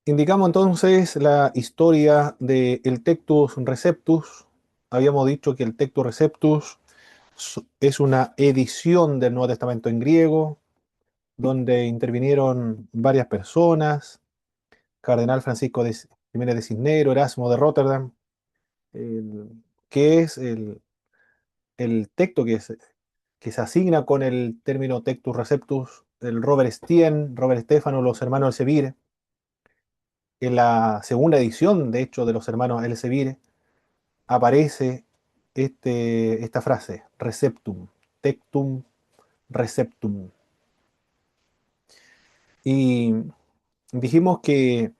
Indicamos entonces la historia del Tectus Receptus. Habíamos dicho que el Tectus Receptus es una edición del Nuevo Testamento en griego, donde intervinieron varias personas: Cardenal Francisco de Jiménez de Cisnero, Erasmo de Rotterdam, el- que es el texto que se asigna con el término Tectus Receptus, el Robert Stien, Robert Stefano, los hermanos Elsevier. En la segunda edición, de hecho, de los hermanos Elsevier, aparece esta frase, receptum, tectum receptum. Y dijimos que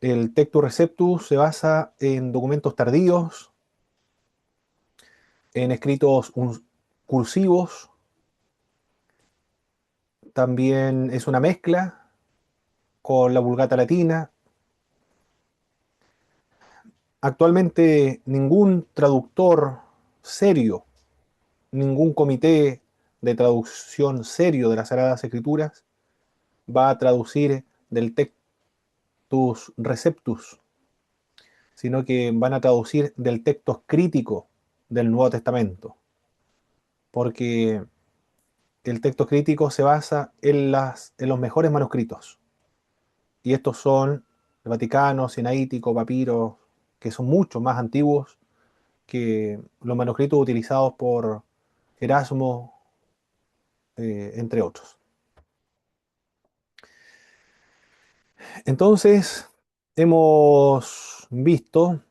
el tectus receptus se basa en documentos tardíos, en escritos cursivos, también es una mezcla con la Vulgata Latina. Actualmente ningún traductor serio, ningún comité de traducción serio de las Sagradas Escrituras va a traducir del Tectus Receptus, sino que van a traducir del texto crítico del Nuevo Testamento, porque el texto crítico se basa en los mejores manuscritos, y estos son el Vaticano, Sinaítico, Papiro, que son mucho más antiguos que los manuscritos utilizados por Erasmo, entre otros. Entonces, hemos visto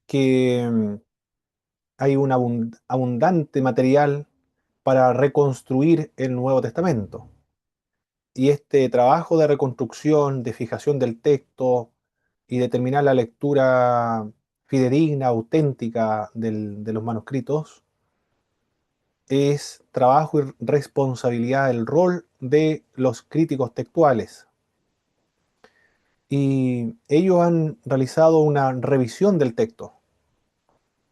que hay un abundante material para reconstruir el Nuevo Testamento. Y este trabajo de reconstrucción, de fijación del texto y determinar la lectura fidedigna, auténtica de los manuscritos, es trabajo y responsabilidad del rol de los críticos textuales. Y ellos han realizado una revisión del texto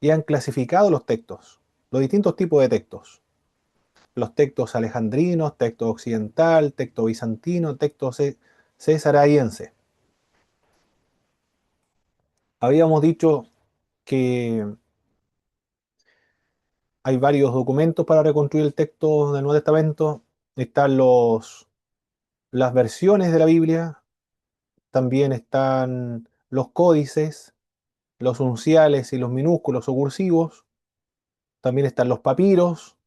y han clasificado los textos, los distintos tipos de textos: los textos alejandrinos, texto occidental, texto bizantino, texto cesaraiense. Habíamos dicho que hay varios documentos para reconstruir el texto del Nuevo Testamento. Están las versiones de la Biblia, también están los códices, los unciales y los minúsculos o cursivos, también están los papiros,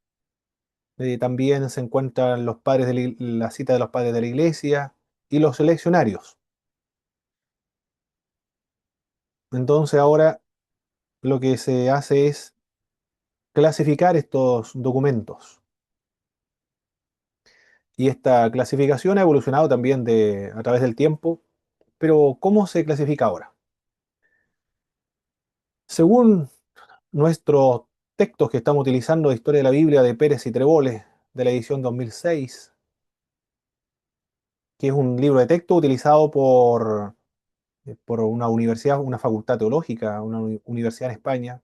también se encuentran los padres de la cita de los padres de la iglesia y los leccionarios. Entonces ahora lo que se hace es clasificar estos documentos. Y esta clasificación ha evolucionado también a través del tiempo. Pero ¿cómo se clasifica ahora? Según nuestros textos que estamos utilizando de Historia de la Biblia de Pérez y Treboles, de la edición 2006, que es un libro de texto utilizado por una universidad, una facultad teológica, una universidad en España,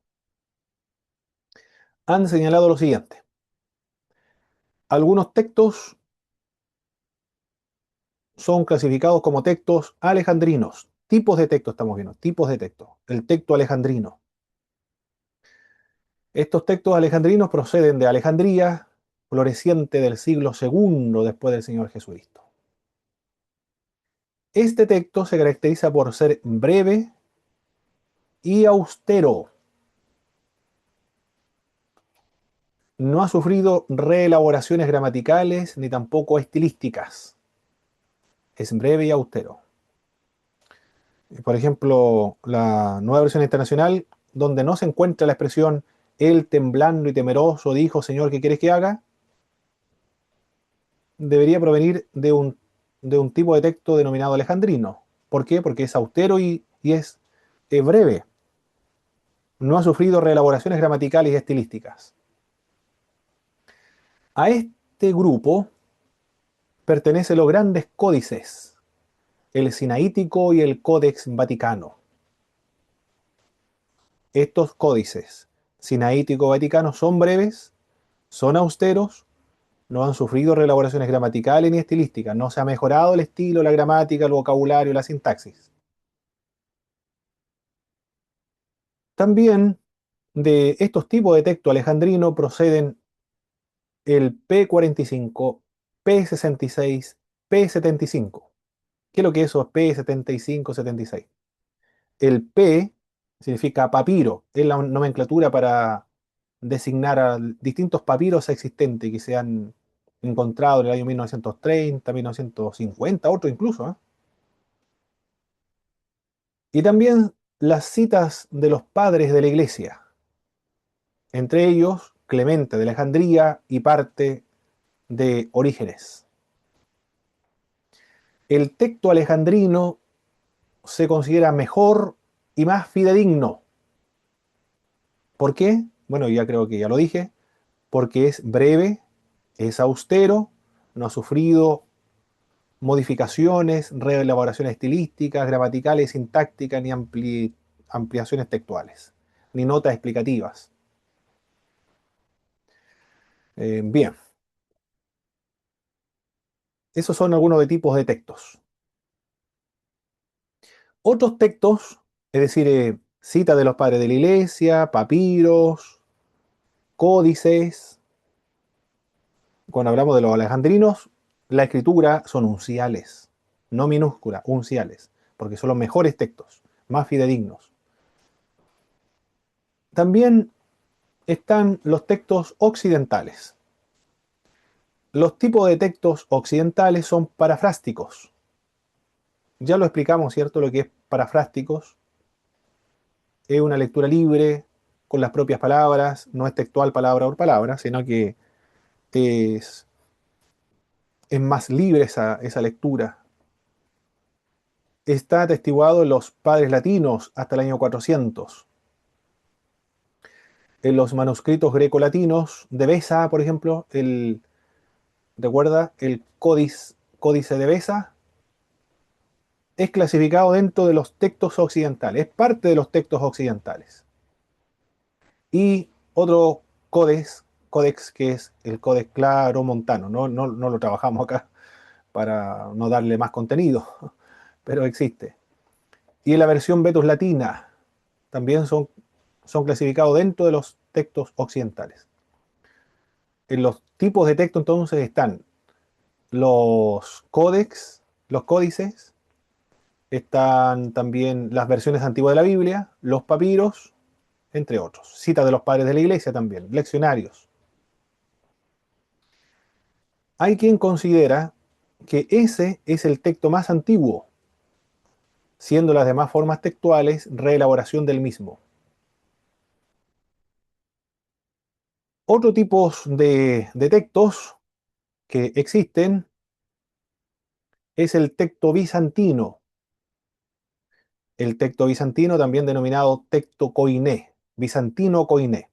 han señalado lo siguiente: algunos textos son clasificados como textos alejandrinos. Tipos de texto estamos viendo, tipos de texto. El texto alejandrino. Estos textos alejandrinos proceden de Alejandría, floreciente del siglo segundo después del Señor Jesucristo. Este texto se caracteriza por ser breve y austero. No ha sufrido reelaboraciones gramaticales ni tampoco estilísticas. Es breve y austero. Por ejemplo, la Nueva Versión Internacional, donde no se encuentra la expresión él temblando y temeroso dijo: Señor, ¿qué quieres que haga?, debería provenir de un tipo de texto denominado alejandrino. ¿Por qué? Porque es austero y es breve. No ha sufrido reelaboraciones gramaticales y estilísticas. A este grupo pertenecen los grandes códices, el Sinaítico y el Códex Vaticano. Estos códices, Sinaítico y Vaticano, son breves, son austeros, no han sufrido reelaboraciones gramaticales ni estilísticas, no se ha mejorado el estilo, la gramática, el vocabulario, la sintaxis. También de estos tipos de texto alejandrino proceden el P45, P66, P75. ¿Qué es lo que es eso? P75, 76. El P significa papiro, es la nomenclatura para designar a distintos papiros existentes que se han encontrado en el año 1930, 1950, otro incluso, ¿eh? Y también las citas de los padres de la iglesia, entre ellos Clemente de Alejandría y parte de Orígenes. El texto alejandrino se considera mejor y más fidedigno. ¿Por qué? Bueno, ya creo que ya lo dije, porque es breve, es austero, no ha sufrido modificaciones, reelaboraciones estilísticas, gramaticales, sintácticas, ni ampliaciones textuales, ni notas explicativas. Bien, esos son algunos de tipos de textos. Otros textos, es decir, citas de los padres de la iglesia, papiros, códices. Cuando hablamos de los alejandrinos, la escritura son unciales, no minúsculas, unciales, porque son los mejores textos, más fidedignos. También están los textos occidentales. Los tipos de textos occidentales son parafrásticos. Ya lo explicamos, ¿cierto? Lo que es parafrásticos es una lectura libre con las propias palabras, no es textual palabra por palabra, sino que es, es más libre esa lectura. Está atestiguado en los padres latinos hasta el año 400. En los manuscritos grecolatinos de Besa, por ejemplo, recuerda, el códice de Besa es clasificado dentro de los textos occidentales, es parte de los textos occidentales. Y otro códex que es el códex claro montano, no lo trabajamos acá para no darle más contenido, pero existe. Y en la versión Vetus latina también son clasificados dentro de los textos occidentales. En los tipos de texto entonces están los códex, los códices, están también las versiones antiguas de la Biblia, los papiros, entre otros. Citas de los padres de la iglesia también, leccionarios. Hay quien considera que ese es el texto más antiguo, siendo las demás formas textuales reelaboración del mismo. Otro tipo de textos que existen es el texto bizantino. El texto bizantino, también denominado texto koiné, bizantino koiné.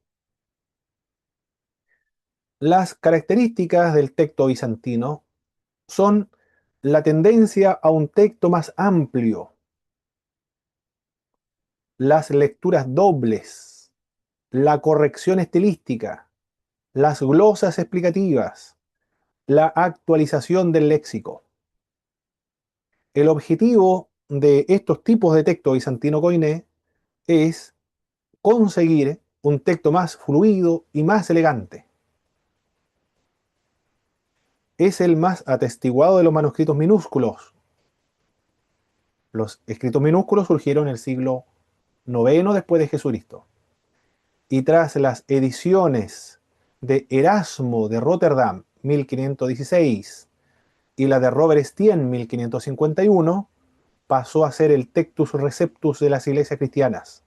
Las características del texto bizantino son la tendencia a un texto más amplio, las lecturas dobles, la corrección estilística, las glosas explicativas, la actualización del léxico. El objetivo de estos tipos de texto bizantino koiné es conseguir un texto más fluido y más elegante. Es el más atestiguado de los manuscritos minúsculos. Los escritos minúsculos surgieron en el siglo IX después de Jesucristo. Y tras las ediciones de Erasmo de Rotterdam, 1516, y la de Robert Estienne, 1551, pasó a ser el Textus Receptus de las iglesias cristianas.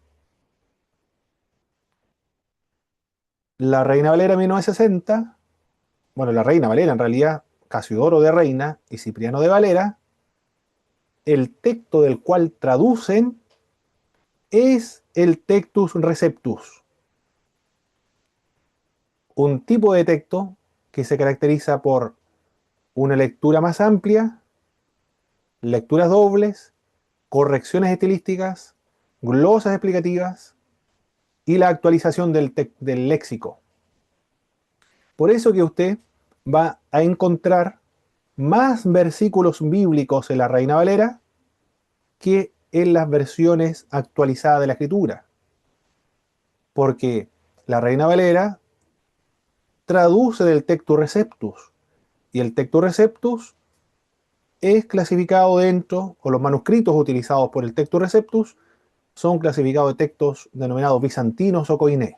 La Reina Valera 1960, bueno, la Reina Valera en realidad, Casiodoro de Reina y Cipriano de Valera, el texto del cual traducen es el Textus Receptus, un tipo de texto que se caracteriza por una lectura más amplia, lecturas dobles, correcciones estilísticas, glosas explicativas y la actualización del léxico. Por eso que usted va a encontrar más versículos bíblicos en la Reina Valera que en las versiones actualizadas de la Escritura, porque la Reina Valera traduce del Textus Receptus, y el Textus Receptus es clasificado dentro, o los manuscritos utilizados por el Textus Receptus son clasificados de textos denominados bizantinos o koiné.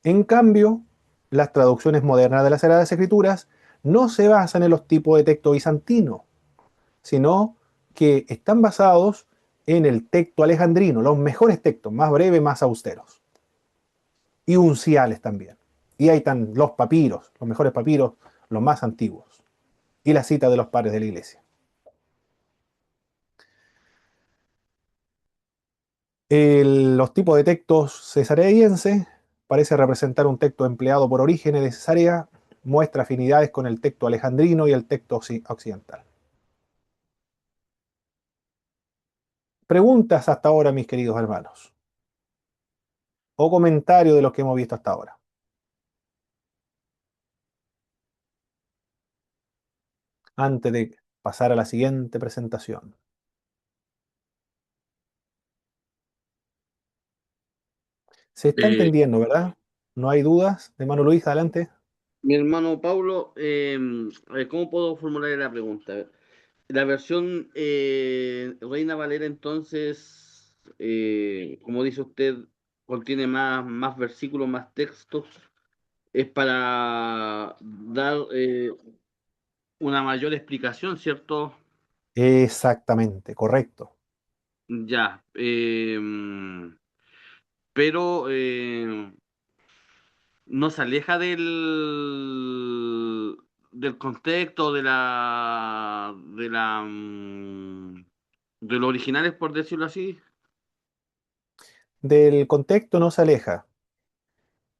En cambio, las traducciones modernas de las Sagradas Escrituras no se basan en los tipos de texto bizantino, sino que están basados en el texto alejandrino, los mejores textos, más breves, más austeros, y unciales también. Y ahí están los papiros, los mejores papiros, los más antiguos, y la cita de los padres de la iglesia. Los tipos de textos cesareienses parece representar un texto empleado por Orígenes de Cesarea, muestra afinidades con el texto alejandrino y el texto occidental. Preguntas hasta ahora, mis queridos hermanos, o comentarios de lo que hemos visto hasta ahora, antes de pasar a la siguiente presentación. Se está Eh, entendiendo, ¿verdad? No hay dudas. Hermano Luis, adelante. Mi hermano Paulo, a ver, ¿cómo puedo formular la pregunta? La versión Reina Valera, entonces, como dice usted, contiene más versículos, más textos. Es para dar una mayor explicación, ¿cierto? Exactamente, correcto. Ya. Pero no se aleja del contexto de los originales, por decirlo así. Del contexto no se aleja.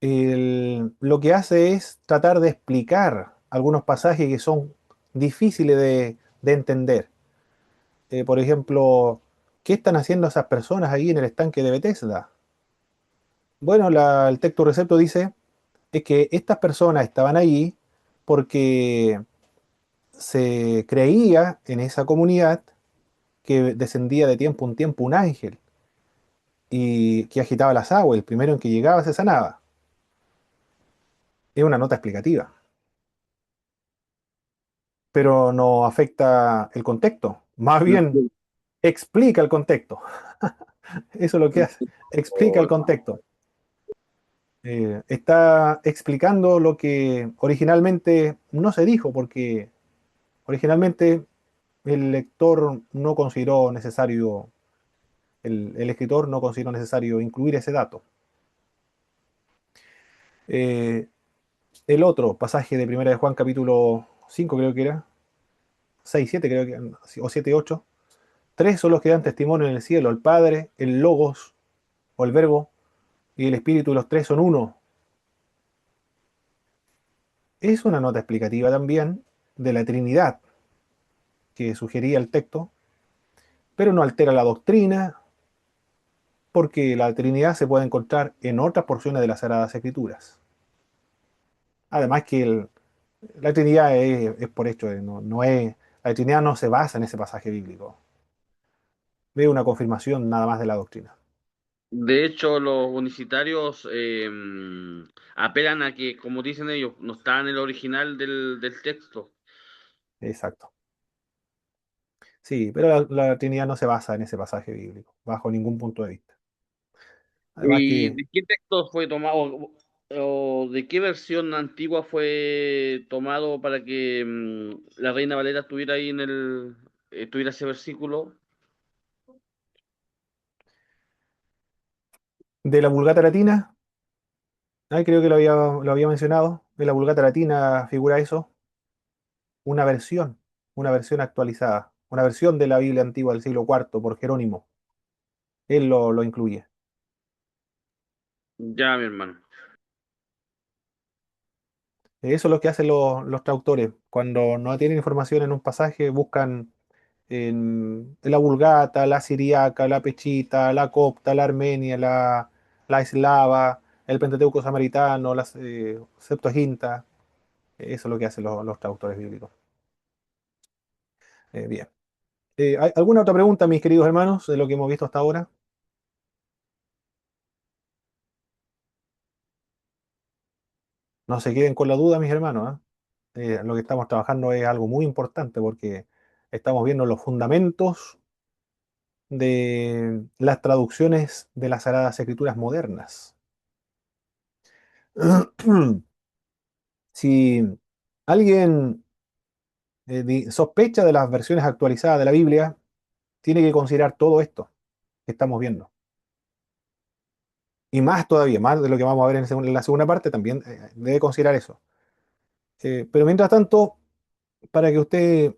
Lo que hace es tratar de explicar algunos pasajes que son difíciles de entender. Por ejemplo, ¿qué están haciendo esas personas ahí en el estanque de Bethesda? Bueno, el texto recepto dice es que estas personas estaban allí porque se creía en esa comunidad que descendía de tiempo en tiempo un ángel y que agitaba las aguas, el primero en que llegaba se sanaba. Es una nota explicativa, pero no afecta el contexto, más bien explica el contexto. Eso es lo que hace, explica el contexto. Está explicando lo que originalmente no se dijo, porque originalmente el lector no consideró necesario, el escritor no consideró necesario incluir ese dato. Eh, el otro pasaje de Primera de Juan, capítulo 5 creo que era, 6 7 creo que, o 7 8 tres son los que dan testimonio en el cielo, el Padre, el Logos, o el Verbo, y el Espíritu, y los tres son uno. Es una nota explicativa también de la Trinidad que sugería el texto, pero no altera la doctrina, porque la Trinidad se puede encontrar en otras porciones de las Sagradas Escrituras. Además que la Trinidad es por hecho, la Trinidad no se basa en ese pasaje bíblico, es una confirmación nada más de la doctrina. De hecho, los unicitarios apelan a que, como dicen ellos, no está en el original del texto. Exacto. Sí, pero la Trinidad no se basa en ese pasaje bíblico, bajo ningún punto de vista. Además ¿Y que de qué texto fue tomado o de qué versión antigua fue tomado para que la Reina Valera estuviera ahí tuviera ese versículo? de la Vulgata Latina, creo que lo había mencionado, de la Vulgata Latina figura eso, una versión, una versión actualizada, una versión de la Biblia antigua del siglo IV por Jerónimo. Él lo incluye. Ya, mi hermano. Eso es lo que hacen los traductores. Cuando no tienen información en un pasaje, buscan en la Vulgata, la Siriaca, la Pechita, la Copta, la Armenia, la Eslava, el Pentateuco Samaritano, la Septuaginta. Eso es lo que hacen los traductores bíblicos. Bien. ¿Hay alguna otra pregunta, mis queridos hermanos, de lo que hemos visto hasta ahora? No se queden con la duda, mis hermanos, lo que estamos trabajando es algo muy importante porque estamos viendo los fundamentos de las traducciones de las Sagradas Escrituras modernas. Si alguien sospecha de las versiones actualizadas de la Biblia, tiene que considerar todo esto que estamos viendo. Y más todavía, más de lo que vamos a ver en la segunda parte, también debe considerar eso. Pero mientras tanto, para que usted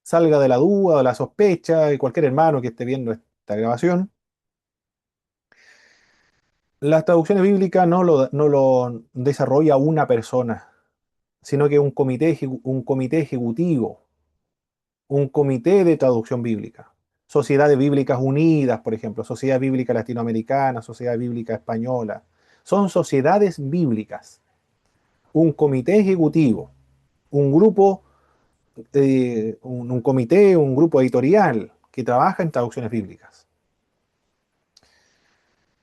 salga de la duda o la sospecha, y cualquier hermano que esté viendo esta grabación, las traducciones bíblicas no lo desarrolla una persona, sino que un comité ejecutivo, un comité de traducción bíblica. Sociedades Bíblicas Unidas, por ejemplo, Sociedad Bíblica Latinoamericana, Sociedad Bíblica Española. Son sociedades bíblicas, un comité ejecutivo, un grupo, un comité, un grupo editorial que trabaja en traducciones bíblicas.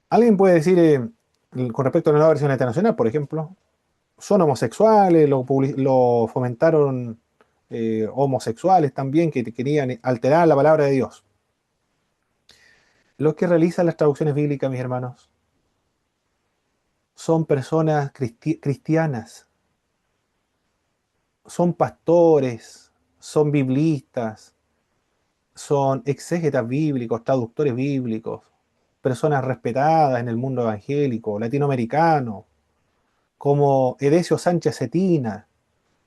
Alguien puede decir, con respecto a la nueva versión internacional, por ejemplo, son homosexuales, lo fomentaron homosexuales también que querían alterar la palabra de Dios. Los que realizan las traducciones bíblicas, mis hermanos, son personas cristianas, son pastores, son biblistas, son exégetas bíblicos, traductores bíblicos, personas respetadas en el mundo evangélico, latinoamericano, como Edesio Sánchez Cetina,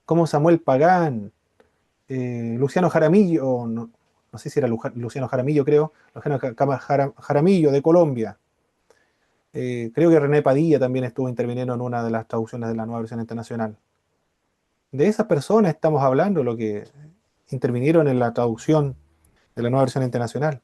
como Samuel Pagán, Luciano Jaramillo, no sé si era Luciano Jaramillo, creo, Luciano Jaramillo de Colombia. Creo que René Padilla también estuvo interviniendo en una de las traducciones de la nueva versión internacional. De esas personas estamos hablando, lo que intervinieron en la traducción de la nueva versión internacional.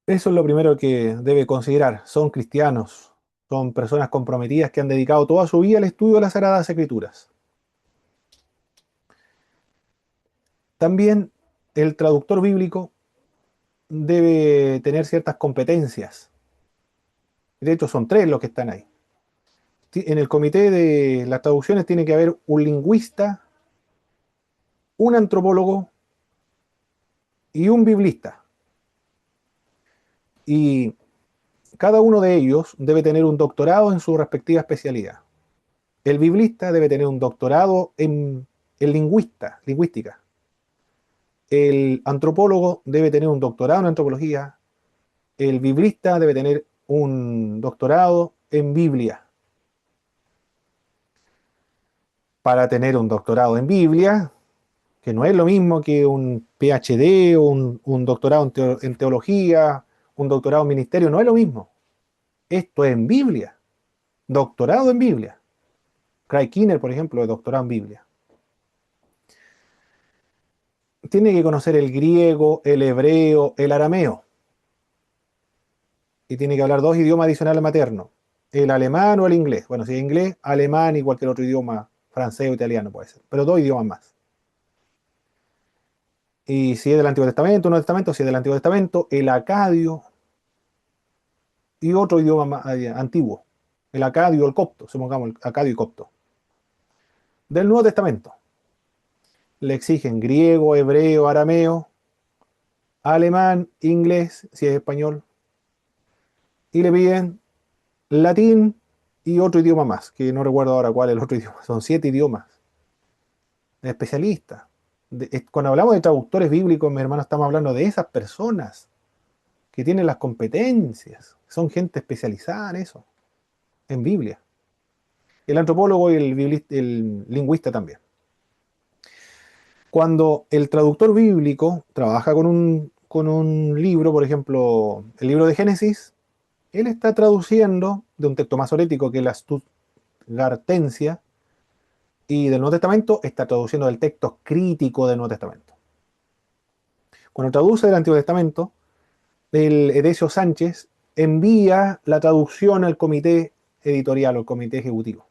Eso es lo primero que debe considerar. Son cristianos, son personas comprometidas que han dedicado toda su vida al estudio de las Sagradas Escrituras. También el traductor bíblico debe tener ciertas competencias. De hecho, son tres los que están ahí. En el comité de las traducciones tiene que haber un lingüista, un antropólogo y un biblista. Y cada uno de ellos debe tener un doctorado en su respectiva especialidad. El biblista debe tener un doctorado en lingüística. El antropólogo debe tener un doctorado en antropología. El biblista debe tener un doctorado en Biblia. Para tener un doctorado en Biblia, que no es lo mismo que un PhD o un doctorado en teología, un doctorado en ministerio, no es lo mismo. Esto es en Biblia, doctorado en Biblia. Craig Kinner, por ejemplo, es doctorado en Biblia. Tiene que conocer el griego, el hebreo, el arameo. Y tiene que hablar dos idiomas adicionales maternos, el alemán o el inglés. Bueno, si es inglés, alemán y cualquier otro idioma, francés o italiano puede ser, pero dos idiomas más. Y si es del Antiguo Testamento, Nuevo Testamento, si es del Antiguo Testamento, el acadio y otro idioma más, antiguo, el acadio o el copto, supongamos el acadio y copto. Del Nuevo Testamento, le exigen griego, hebreo, arameo, alemán, inglés, si es español, y le piden latín y otro idioma más, que no recuerdo ahora cuál es el otro idioma, son 7 idiomas. Especialistas. Cuando hablamos de traductores bíblicos, mi hermano, estamos hablando de esas personas que tienen las competencias, son gente especializada en eso, en Biblia. El antropólogo y el lingüista también. Cuando el traductor bíblico trabaja con un libro, por ejemplo, el libro de Génesis, él está traduciendo de un texto masorético que es la Stuttgartensia, y del Nuevo Testamento está traduciendo del texto crítico del Nuevo Testamento. Cuando traduce del Antiguo Testamento, el Edesio Sánchez envía la traducción al comité editorial o al comité ejecutivo.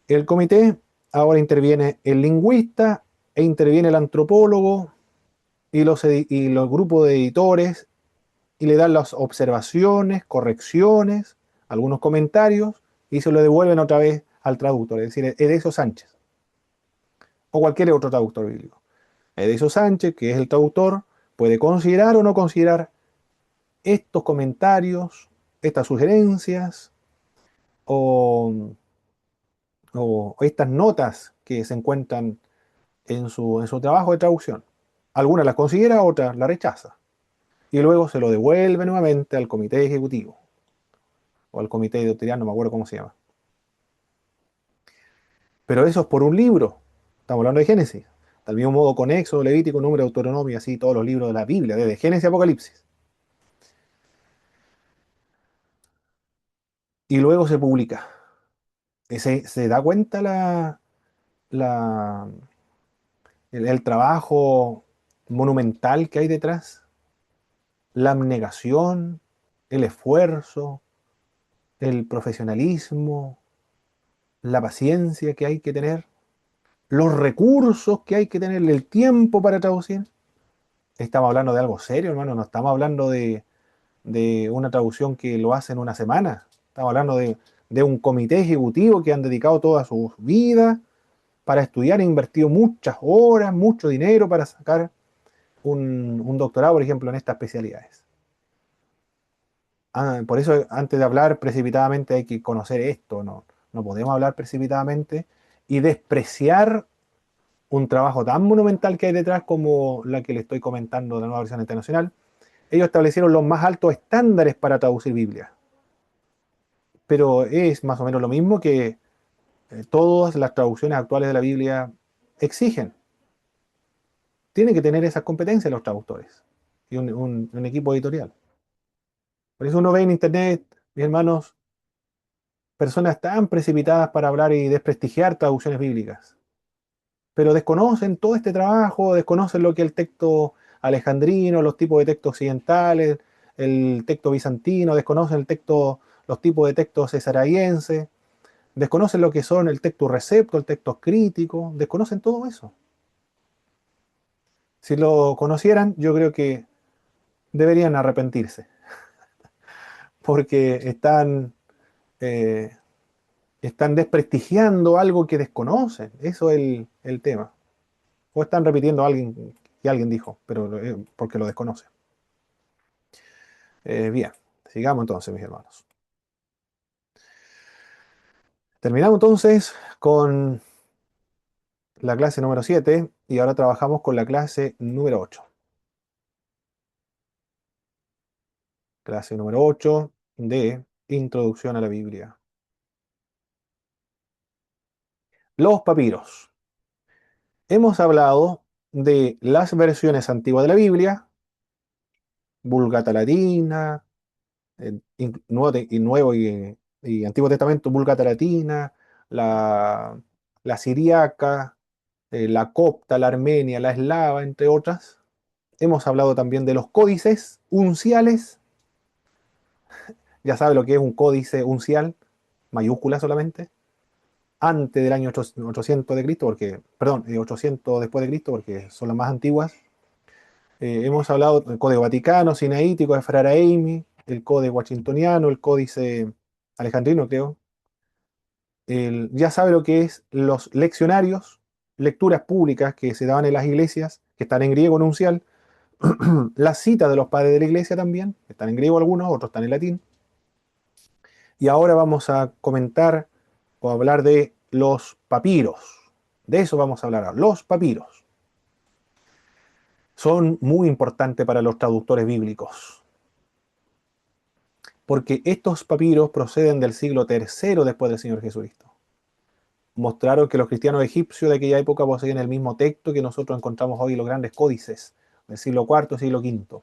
El comité ahora interviene el lingüista e interviene el antropólogo y los grupos de editores y le dan las observaciones, correcciones, algunos comentarios y se lo devuelven otra vez al traductor, es decir, Edesio Sánchez o cualquier otro traductor bíblico. Edesio Sánchez, que es el traductor, puede considerar o no considerar estos comentarios, estas sugerencias o, o estas notas que se encuentran en su trabajo de traducción. Algunas las considera, otras las rechaza. Y luego se lo devuelve nuevamente al comité ejecutivo o al comité editorial, no me acuerdo cómo se llama. Pero eso es por un libro. Estamos hablando de Génesis. Del mismo modo con Éxodo, Levítico, Número, Deuteronomio, así todos los libros de la Biblia, desde Génesis a Apocalipsis. Y luego se publica. Se da cuenta la, el trabajo monumental que hay detrás, la abnegación, el esfuerzo, el profesionalismo, la paciencia que hay que tener, los recursos que hay que tener, el tiempo para traducir. Estamos hablando de algo serio, hermano, no estamos hablando de una traducción que lo hace en una semana. Estamos hablando de un comité ejecutivo que han dedicado toda su vida para estudiar, e invertido muchas horas, mucho dinero para sacar un doctorado, por ejemplo, en estas especialidades. Por eso, antes de hablar precipitadamente, hay que conocer esto, ¿no? No podemos hablar precipitadamente y despreciar un trabajo tan monumental que hay detrás como la que le estoy comentando de la nueva versión internacional. Ellos establecieron los más altos estándares para traducir Biblia, pero es más o menos lo mismo que todas las traducciones actuales de la Biblia exigen. Tienen que tener esas competencias los traductores y un equipo editorial. Por eso uno ve en internet, mis hermanos, personas tan precipitadas para hablar y desprestigiar traducciones bíblicas, pero desconocen todo este trabajo, desconocen lo que es el texto alejandrino, los tipos de textos occidentales, el texto bizantino, desconocen el texto, los tipos de textos cesaraienses, desconocen lo que son el texto recepto, el texto crítico, desconocen todo eso. Si lo conocieran, yo creo que deberían arrepentirse, porque eh, están desprestigiando algo que desconocen. Eso es el tema. O están repitiendo a alguien que alguien dijo, pero porque lo desconoce. Bien, sigamos entonces, mis hermanos. Terminamos entonces con la clase número 7 y ahora trabajamos con la clase número 8. Clase número 8 de Introducción a la Biblia. Los papiros. Hemos hablado de las versiones antiguas de la Biblia, Vulgata Latina, y Antiguo Testamento, Vulgata Latina, la, la siriaca, la copta, la armenia, la eslava, entre otras. Hemos hablado también de los códices unciales. Ya sabe lo que es un códice uncial, mayúscula solamente, antes del año 800 de Cristo, porque, perdón, 800 después de Cristo, porque son las más antiguas. Hemos hablado del Código Vaticano, Sinaítico, de Frara Eimi, el Código Washingtoniano, el Códice Alejandrino, creo. Ya sabe lo que es los leccionarios, lecturas públicas que se daban en las iglesias, que están en griego nuncial, las citas de los padres de la iglesia también, que están en griego algunos, otros están en latín. Y ahora vamos a comentar o hablar de los papiros. De eso vamos a hablar ahora. Los papiros son muy importantes para los traductores bíblicos, porque estos papiros proceden del siglo III después del Señor Jesucristo. Mostraron que los cristianos egipcios de aquella época poseían el mismo texto que nosotros encontramos hoy en los grandes códices del siglo IV, siglo V.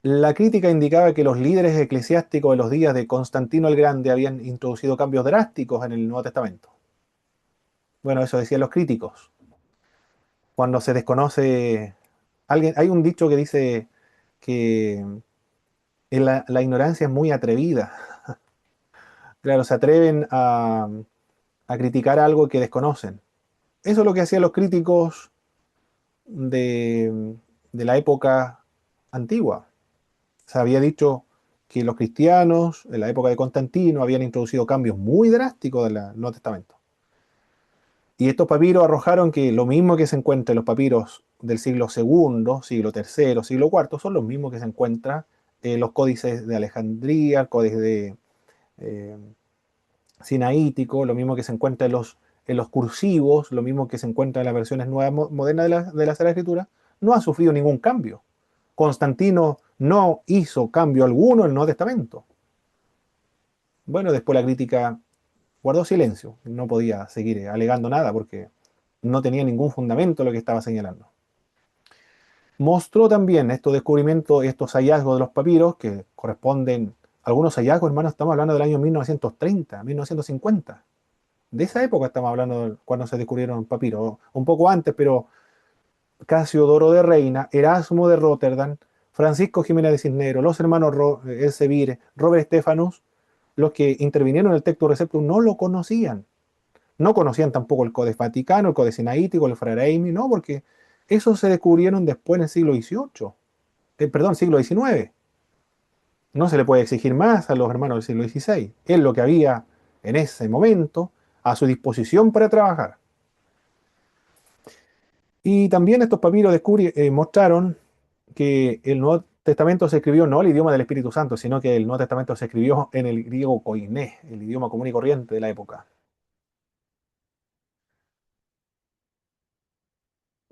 La crítica indicaba que los líderes eclesiásticos de los días de Constantino el Grande habían introducido cambios drásticos en el Nuevo Testamento. Bueno, eso decían los críticos. Cuando se desconoce, hay un dicho que dice que la ignorancia es muy atrevida. Claro, se atreven a criticar algo que desconocen. Eso es lo que hacían los críticos de la época antigua. Se había dicho que los cristianos en la época de Constantino habían introducido cambios muy drásticos del Nuevo Testamento. Y estos papiros arrojaron que lo mismo que se encuentra en los papiros del siglo segundo, siglo tercero, siglo cuarto, son los mismos que se encuentran en los códices de Alejandría, el códice de eh, sinaítico, lo mismo que se encuentra en los cursivos, lo mismo que se encuentra en las versiones nuevas modernas de la Sagrada Escritura, no ha sufrido ningún cambio. Constantino no hizo cambio alguno en el Nuevo Testamento. Bueno, después la crítica guardó silencio, no podía seguir alegando nada porque no tenía ningún fundamento lo que estaba señalando. Mostró también estos descubrimientos, estos hallazgos de los papiros, que corresponden, algunos hallazgos, hermanos, estamos hablando del año 1930, 1950. De esa época estamos hablando cuando se descubrieron papiros, un poco antes, pero Casiodoro de Reina, Erasmo de Rotterdam, Francisco Jiménez de Cisneros, los hermanos Elsevier, Robert Stephanus, los que intervinieron en el texto Receptus no lo conocían. No conocían tampoco el Codex Vaticano, el Codex Sinaítico, el Frere no, porque esos se descubrieron después en el siglo XVIII, perdón, siglo XIX. No se le puede exigir más a los hermanos del siglo XVI. Es lo que había en ese momento a su disposición para trabajar. Y también estos papiros mostraron que el Nuevo Testamento se escribió no el idioma del Espíritu Santo, sino que el Nuevo Testamento se escribió en el griego koiné, el idioma común y corriente de la época.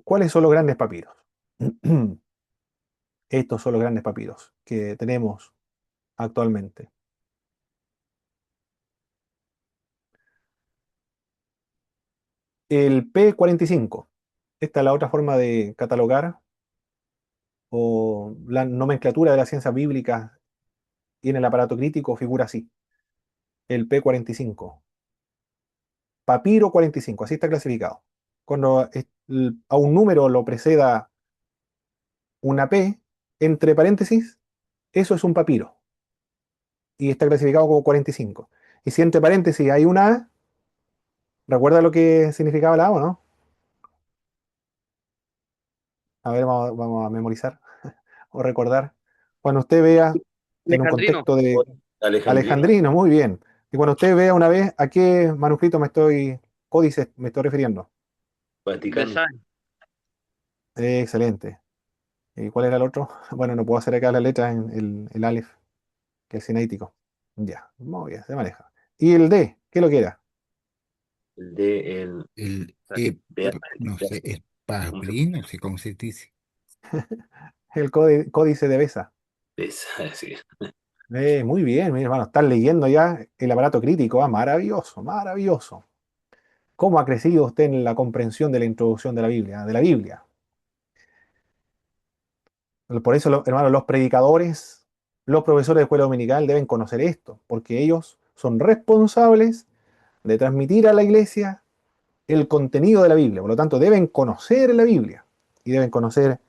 ¿Cuáles son los grandes papiros? Estos son los grandes papiros que tenemos actualmente. El P45. Esta es la otra forma de catalogar o la nomenclatura de la ciencia bíblica y en el aparato crítico figura así. El P45. Papiro 45, así está clasificado. Cuando a un número lo preceda una P, entre paréntesis, eso es un papiro y está clasificado como 45. Y si entre paréntesis hay una A, ¿recuerda lo que significaba la A o no? A ver, vamos a memorizar o recordar. Cuando usted vea en un Alejandrino, contexto de Alejandrino, alejandrino, muy bien. Y cuando usted vea una vez a qué manuscrito códice me estoy refiriendo. Vaticano. Versailles. Excelente. ¿Y cuál era el otro? Bueno, no puedo hacer acá la letra en el Aleph, que es cinético. Ya, muy bien, se maneja. ¿Y el D? ¿Qué lo que era? El de el El, de- no sé, es ¿cómo se Pablín, no sé cómo se dice. El códice de Besa. pesa? Sí. Muy bien, mi hermano, están leyendo ya el aparato crítico. Maravilloso, maravilloso. ¿Cómo ha crecido usted en la comprensión de la introducción de la Biblia? De la Biblia. Por eso, hermanos, los predicadores, los profesores de escuela dominical deben conocer esto, porque ellos son responsables de transmitir a la iglesia el contenido de la Biblia. Por lo tanto, deben conocer la Biblia y deben conocer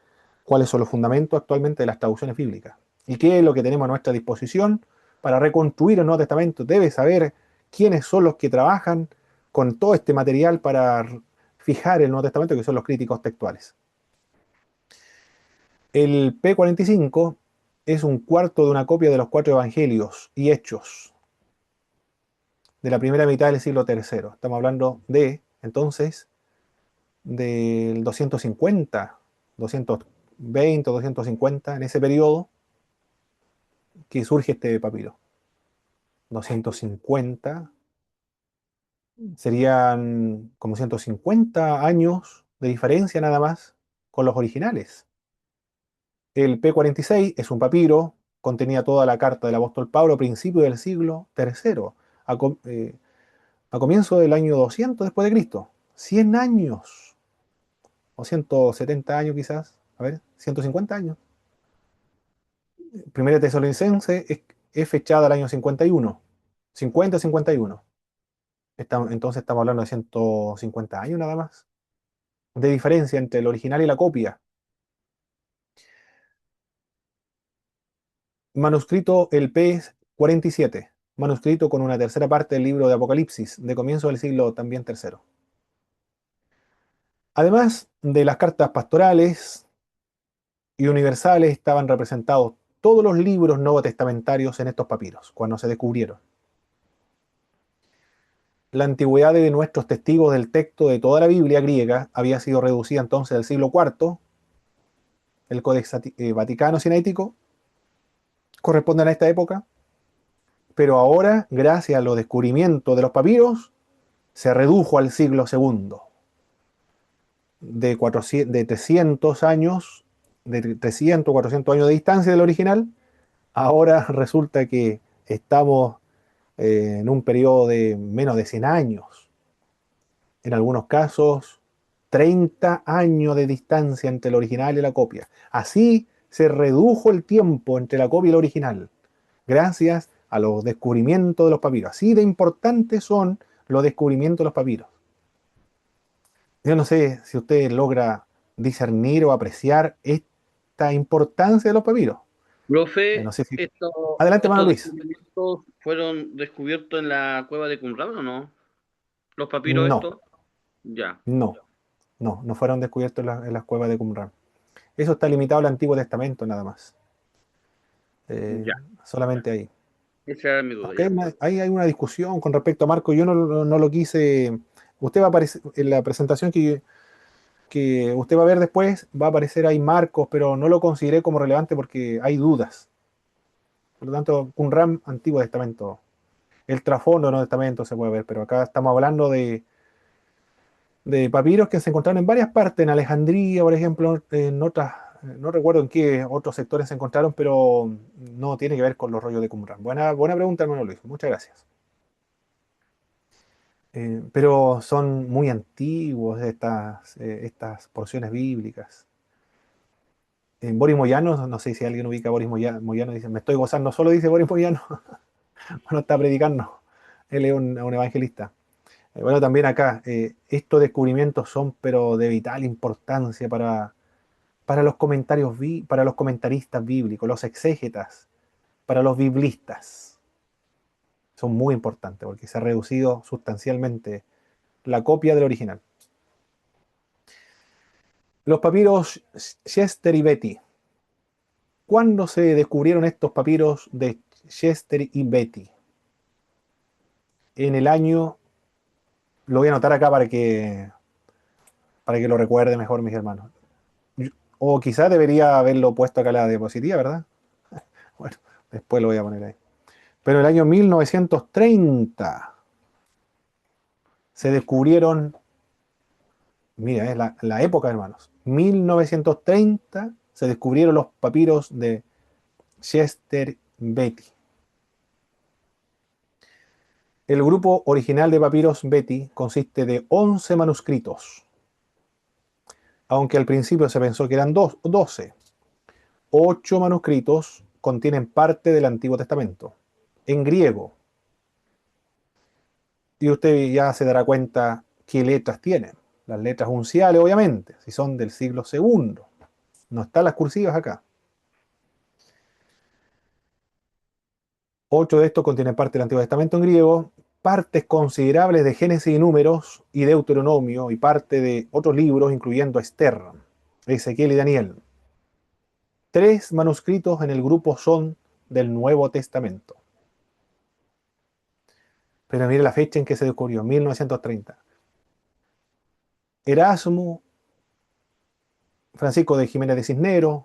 cuáles son los fundamentos actualmente de las traducciones bíblicas y qué es lo que tenemos a nuestra disposición para reconstruir el Nuevo Testamento. Debe saber quiénes son los que trabajan con todo este material para fijar el Nuevo Testamento, que son los críticos textuales. El P45 es un cuarto de una copia de los cuatro evangelios y hechos de la primera mitad del siglo III. Estamos hablando de, entonces, del 250, 220, 250, en ese periodo que surge este papiro. 250 serían como 150 años de diferencia nada más con los originales. El P46 es un papiro, contenía toda la carta del apóstol Pablo a principios del siglo III, a, a comienzo del año 200 después de Cristo. 100 años, o 170 años quizás, a ver, 150 años. Primera Tesalonicense es fechada al año 51, 50-51. Entonces estamos hablando de 150 años nada más, de diferencia entre el original y la copia. Manuscrito el P47. manuscrito con una tercera parte del libro de Apocalipsis, de comienzo del siglo también tercero. Además de las cartas pastorales y universales, estaban representados todos los libros nuevotestamentarios en estos papiros, cuando se descubrieron. La antigüedad de nuestros testigos del texto de toda la Biblia griega había sido reducida entonces del siglo IV, el Codex Vaticano Sinaítico, corresponden a esta época, pero ahora, gracias a los descubrimientos de los papiros, se redujo al siglo segundo, de 300 años, de 300, 400 años de distancia del original. Ahora resulta que estamos en un periodo de menos de 100 años. En algunos casos, 30 años de distancia entre el original y la copia. Así se redujo el tiempo entre la copia y el original, gracias a los descubrimientos de los papiros. Así de importantes son los descubrimientos de los papiros. Yo no sé si usted logra discernir o apreciar esta importancia de los papiros. Profe, No sé si... estos, Adelante, hermano estos Luis. descubrimientos fueron descubiertos en la cueva de Qumran, ¿o no? ¿Los papiros No, estos? Ya, no fueron descubiertos en las cuevas de Qumran. Eso está limitado al Antiguo Testamento nada más. Eh, ya. Solamente ahí. Esa era mi duda, Aunque ya. ahí hay una discusión con respecto a Marco. Yo no lo quise. Usted va a aparecer en la presentación que usted va a ver después, va a aparecer ahí Marcos, pero no lo consideré como relevante porque hay dudas. Por lo tanto, Qumran, Antiguo Testamento. El trasfondo del Nuevo Testamento se puede ver, pero acá estamos hablando de papiros que se encontraron en varias partes, en Alejandría, por ejemplo, en otras, no recuerdo en qué otros sectores se encontraron, pero no tiene que ver con los rollos de Qumran. Buena pregunta, hermano Luis, muchas gracias. Pero son muy antiguos estas porciones bíblicas. En Boris Moyano, no sé si alguien ubica a Boris Moyano, dice, me estoy gozando, solo dice Boris Moyano, bueno, está predicando, él es un evangelista. Bueno, también acá, estos descubrimientos son pero de vital importancia para los comentarios, para los comentaristas bíblicos, los exégetas, para los biblistas. Son muy importantes porque se ha reducido sustancialmente la copia del original. Los papiros Chester y Beatty. ¿Cuándo se descubrieron estos papiros de Chester y Beatty? En el año, lo voy a anotar acá para que lo recuerde mejor, mis hermanos. O quizás debería haberlo puesto acá en la diapositiva, ¿verdad? Bueno, después lo voy a poner ahí. Pero en el año 1930 se descubrieron, mira, es la época, hermanos. 1930 se descubrieron los papiros de Chester Beatty. El grupo original de papiros Beatty consiste de 11 manuscritos, aunque al principio se pensó que eran 12. 8 manuscritos contienen parte del Antiguo Testamento, en griego. Y usted ya se dará cuenta qué letras tienen. Las letras unciales, obviamente, si son del siglo segundo. No están las cursivas acá. 8 de estos contienen parte del Antiguo Testamento en griego, partes considerables de Génesis y Números y Deuteronomio y parte de otros libros, incluyendo Esther, Ezequiel y Daniel. 3 manuscritos en el grupo son del Nuevo Testamento. Pero mire la fecha en que se descubrió, 1930. Erasmo, Francisco de Jiménez de Cisneros,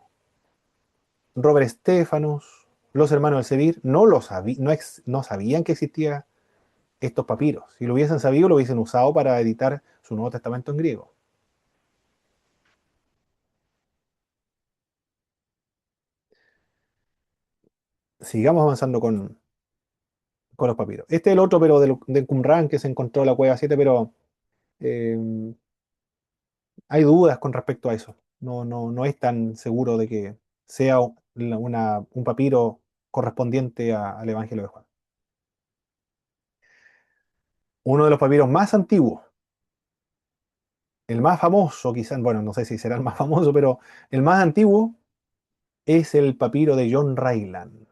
Robert Stephanus, los hermanos del Sevir, no sabían que existían estos papiros. Si lo hubiesen sabido, lo hubiesen usado para editar su Nuevo Testamento en griego. Sigamos avanzando con los papiros. Este es el otro, pero del Qumran, que se encontró en la cueva 7, pero eh, hay dudas con respecto a eso. No es tan seguro de que sea un papiro correspondiente al Evangelio de Juan. Uno de los papiros más antiguos, el más famoso, quizás, bueno, no sé si será el más famoso, pero el más antiguo es el papiro de John Ryland.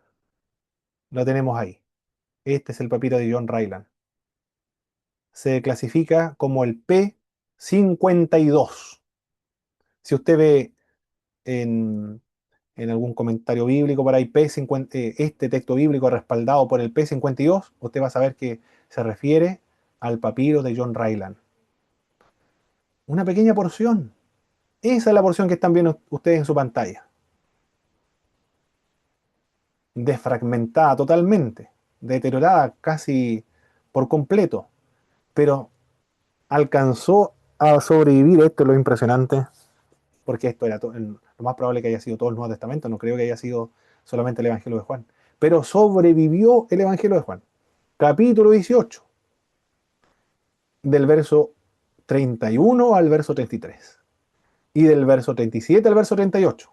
Lo tenemos ahí. Este es el papiro de John Ryland. Se clasifica como el P52. Si usted ve en algún comentario bíblico por ahí, este texto bíblico respaldado por el P52, usted va a saber que se refiere al papiro de John Ryland. Una pequeña porción. Esa es la porción que están viendo ustedes en su pantalla. Desfragmentada totalmente, deteriorada casi por completo, pero alcanzó a sobrevivir. Esto es lo impresionante, porque esto era lo más probable que haya sido todo el Nuevo Testamento, no creo que haya sido solamente el Evangelio de Juan, pero sobrevivió el Evangelio de Juan, capítulo 18, del verso 31 al verso 33, y del verso 37 al verso 38,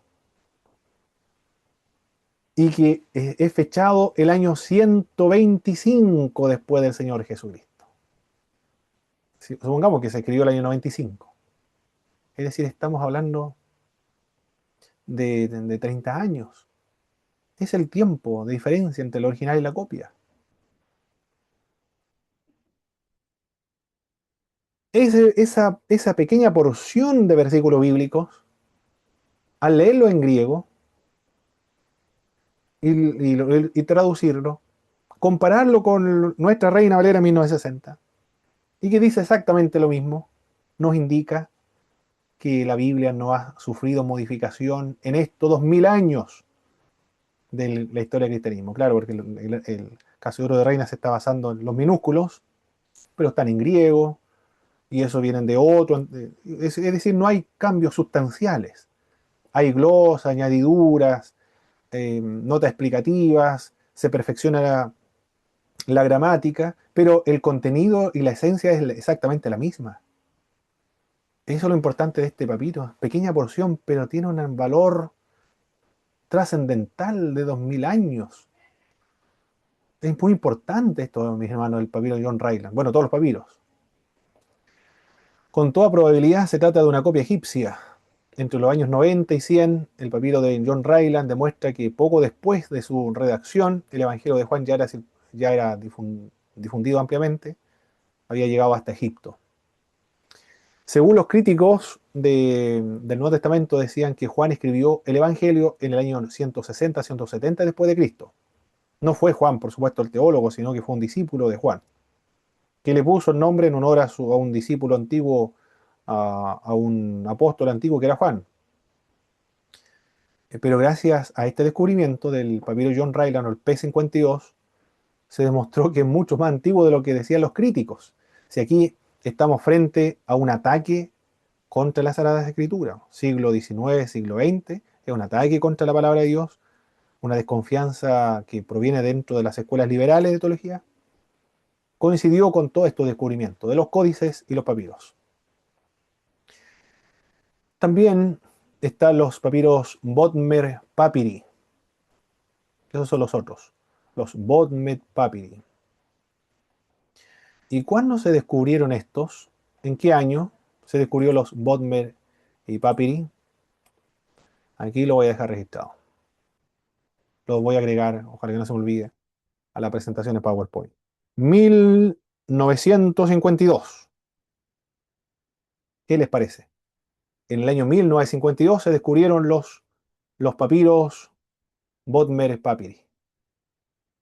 y que es fechado el año 125 después del Señor Jesucristo. Supongamos que se escribió el año 95. Es decir, estamos hablando de 30 años. Es el tiempo de diferencia entre el original y la copia. Esa pequeña porción de versículos bíblicos, al leerlo en griego y traducirlo, compararlo con nuestra Reina Valera 1960, y que dice exactamente lo mismo, nos indica que la Biblia no ha sufrido modificación en estos 2000 años de la historia del cristianismo. Claro, porque el caso de Oro de Reina se está basando en los minúsculos, pero están en griego, y eso vienen de otro. Es decir, no hay cambios sustanciales. Hay glosas, añadiduras, notas explicativas, se perfecciona la gramática, pero el contenido y la esencia es exactamente la misma. Eso es lo importante de este papiro. Pequeña porción, pero tiene un valor trascendental de 2000 años. Es muy importante esto, mis hermanos, el papiro de John Ryland. Bueno, todos los papiros. Con toda probabilidad se trata de una copia egipcia. Entre los años 90 y 100, el papiro de John Ryland demuestra que poco después de su redacción, el Evangelio de Juan ya era difundido ampliamente, había llegado hasta Egipto. Según los críticos del Nuevo Testamento, decían que Juan escribió el Evangelio en el año 160-170 después de Cristo. No fue Juan, por supuesto, el teólogo, sino que fue un discípulo de Juan, que le puso el nombre en honor a un discípulo antiguo, a un apóstol antiguo que era Juan. Pero gracias a este descubrimiento del papiro John Ryland o el P52, se demostró que es mucho más antiguo de lo que decían los críticos. Si aquí estamos frente a un ataque contra las Sagradas Escrituras, siglo XIX, siglo XX, es un ataque contra la palabra de Dios, una desconfianza que proviene dentro de las escuelas liberales de teología, coincidió con todos estos descubrimientos de los códices y los papiros. También están los papiros Bodmer Papyri. Esos son los otros, los Bodmer Papyri. ¿Y cuándo se descubrieron estos? ¿En qué año se descubrió los Bodmer y Papyri? Aquí lo voy a dejar registrado. Lo voy a agregar, ojalá que no se me olvide, a la presentación de PowerPoint. 1952. ¿Qué les parece? En el año 1952 se descubrieron los papiros Bodmer Papyri.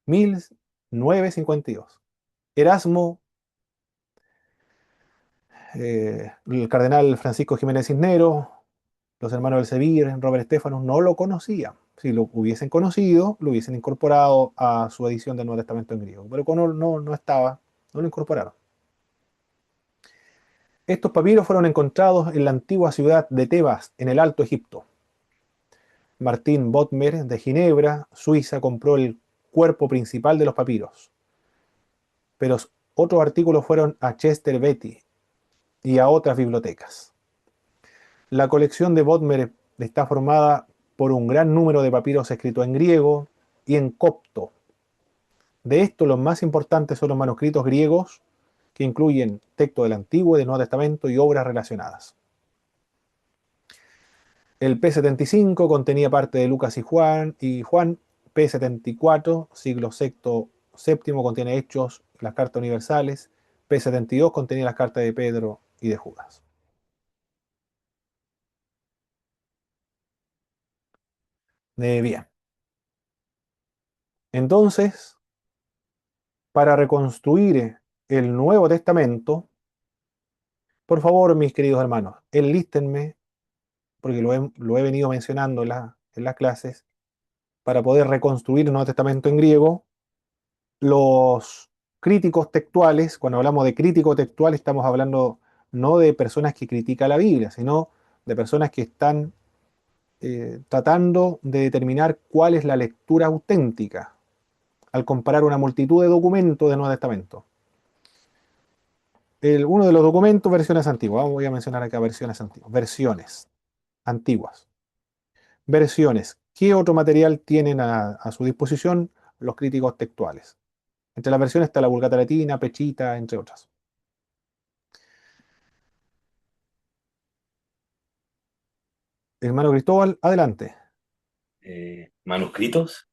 1952. Erasmo, el cardenal Francisco Jiménez Cisneros, los hermanos del Sevilla, Robert Stephanus, no lo conocían. Si lo hubiesen conocido, lo hubiesen incorporado a su edición del Nuevo Testamento en griego. Pero como no estaba, no lo incorporaron. Estos papiros fueron encontrados en la antigua ciudad de Tebas, en el Alto Egipto. Martín Bodmer, de Ginebra, Suiza, compró el cuerpo principal de los papiros. Pero otros artículos fueron a Chester Beatty y a otras bibliotecas. La colección de Bodmer está formada por un gran número de papiros escritos en griego y en copto. De estos, los más importantes son los manuscritos griegos, que incluyen textos del Antiguo y del Nuevo Testamento y obras relacionadas. El P75 contenía parte de Lucas y Juan P74, siglo VI VII contiene Hechos, las cartas universales. P72 contiene las cartas de Pedro y de Judas. Bien. Entonces, para reconstruir el Nuevo Testamento, por favor, mis queridos hermanos, enlístenme, porque lo he venido mencionando en las clases, para poder reconstruir el Nuevo Testamento en griego, los críticos textuales. Cuando hablamos de crítico textual, estamos hablando no de personas que critican la Biblia, sino de personas que están tratando de determinar cuál es la lectura auténtica al comparar una multitud de documentos del Nuevo Testamento. Uno de los documentos, versiones antiguas. Voy a mencionar acá versiones antiguas. Versiones antiguas. Versiones. ¿Qué otro material tienen a su disposición los críticos textuales? Entre las versiones está la Vulgata Latina, Pechita, entre otras. Hermano Cristóbal, adelante. Manuscritos.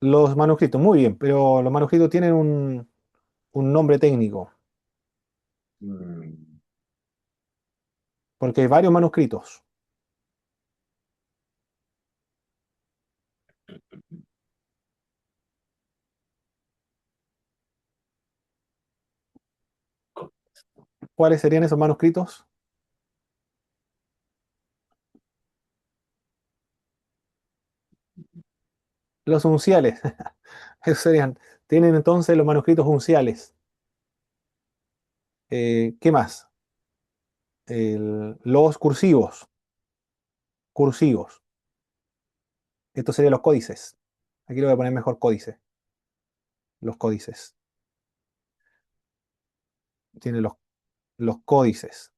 Los manuscritos, muy bien, pero los manuscritos tienen un nombre técnico, Mm, porque hay varios manuscritos. co- ¿Cuáles serían esos manuscritos? Los unciales. Esos serían. Tienen entonces los manuscritos unciales. ¿Qué más? Los cursivos. Cursivos. Estos serían los códices. Aquí le voy a poner mejor códice. Los códices. Tiene los códices.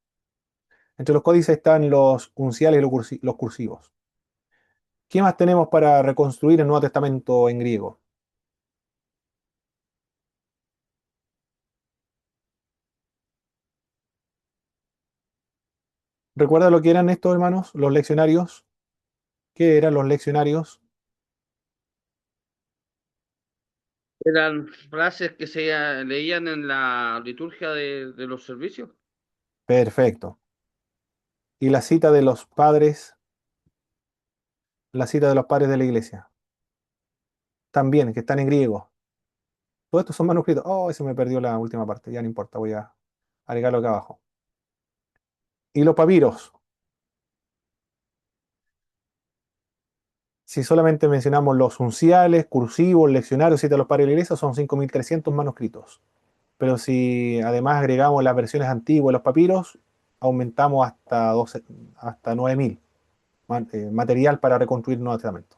Entre los códices están los unciales y los cursivos. ¿Qué más tenemos para reconstruir el Nuevo Testamento en griego? ¿Recuerda lo que eran estos, hermanos? Los leccionarios. ¿Qué eran los leccionarios? Eran frases que se leían en la liturgia de los servicios. Perfecto. Y la cita de los padres, la cita de los padres de la iglesia. También, que están en griego. Todos estos son manuscritos. Oh, se me perdió la última parte. Ya no importa, voy a agregarlo acá abajo. Y los papiros. Si solamente mencionamos los unciales, cursivos, leccionarios, cita de los padres de la iglesia, son 5.300 manuscritos. Pero si además agregamos las versiones antiguas de los papiros, aumentamos hasta 9.000 material para reconstruir el Nuevo Testamento.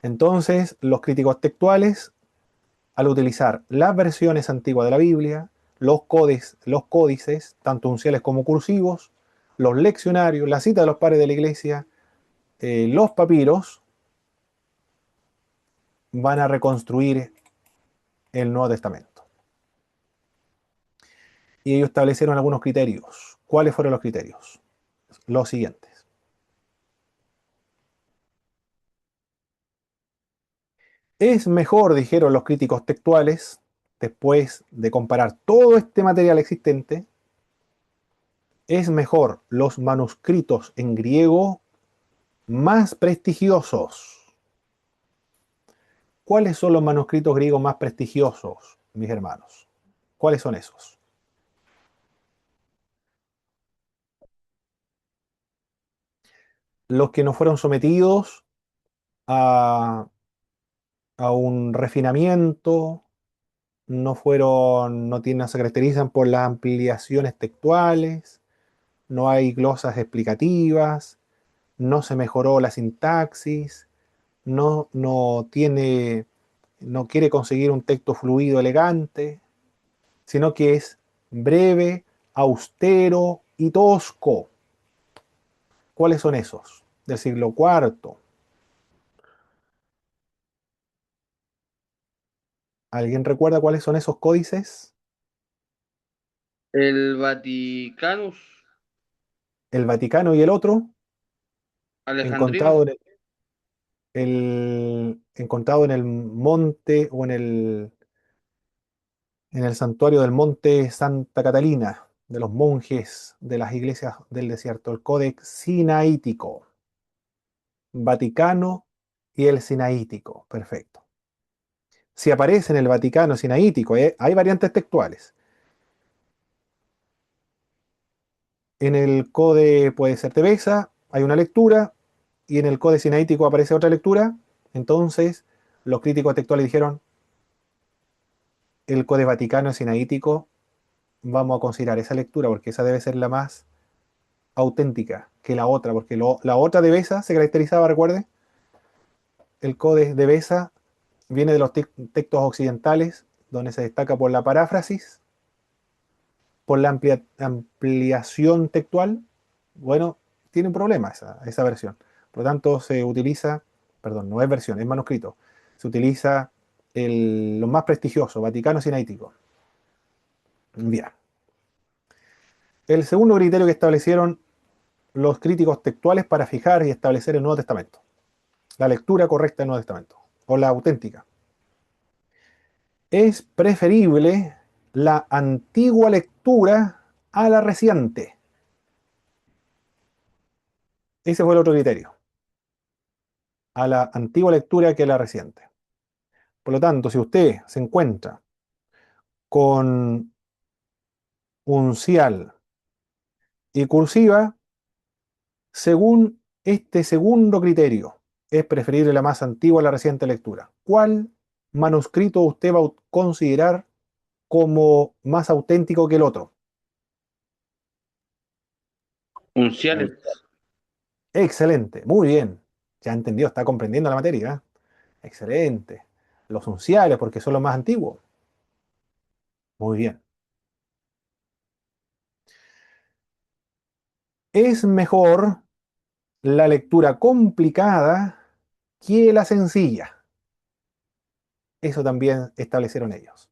Entonces, los críticos textuales, al utilizar las versiones antiguas de la Biblia, los códices, tanto unciales como cursivos, los leccionarios, la cita de los padres de la iglesia, los papiros, van a reconstruir el Nuevo Testamento. Y ellos establecieron algunos criterios. ¿Cuáles fueron los criterios? Los siguientes. Es mejor, dijeron los críticos textuales, después de comparar todo este material existente, es mejor los manuscritos en griego más prestigiosos. ¿Cuáles son los manuscritos griegos más prestigiosos, mis hermanos? ¿Cuáles son esos? Los que no fueron sometidos a, a un refinamiento, no se caracterizan por las ampliaciones textuales, no hay glosas explicativas, no se mejoró la sintaxis, no quiere conseguir un texto fluido, elegante, sino que es breve, austero y tosco. ¿Cuáles son esos? Del siglo IV. ¿Alguien recuerda cuáles son esos códices? El Vaticanus El Vaticano y el otro, Alejandrino. encontrado encontrado en el monte o en el santuario del monte Santa Catalina, de los monjes de las iglesias del desierto, el Códex Sinaítico, Vaticano y el Sinaítico. Perfecto. Si aparece en el Vaticano Sinaítico, hay variantes textuales. En el Code puede ser Tebesa, hay una lectura, y en el Code Sinaítico aparece otra lectura. Entonces, los críticos textuales dijeron, el Code Vaticano Sinaítico, vamos a considerar esa lectura, porque esa debe ser la más auténtica que la otra, porque la otra de Besa se caracterizaba, recuerde, el Codex de Besa viene de los textos occidentales, donde se destaca por la paráfrasis, por la ampliación textual. Bueno, tiene un problema esa versión. Por lo tanto, se utiliza, perdón, no es versión, es manuscrito. Se utiliza lo más prestigioso, Vaticano Sinaítico. Bien. El segundo criterio que establecieron los críticos textuales para fijar y establecer el Nuevo Testamento. La lectura correcta del Nuevo Testamento, o la auténtica. Es preferible la antigua lectura a la reciente. Ese fue el otro criterio. A la antigua lectura que a la reciente. Por lo tanto, si usted se encuentra con uncial y cursiva, según este segundo criterio, es preferible la más antigua a la reciente lectura. ¿Cuál manuscrito usted va a considerar como más auténtico que el otro? Unciales. Excelente, muy bien. Ya entendió, está comprendiendo la materia. Excelente. Los unciales, porque son los más antiguos. Muy bien. Es mejor la lectura complicada que la sencilla. Eso también establecieron ellos.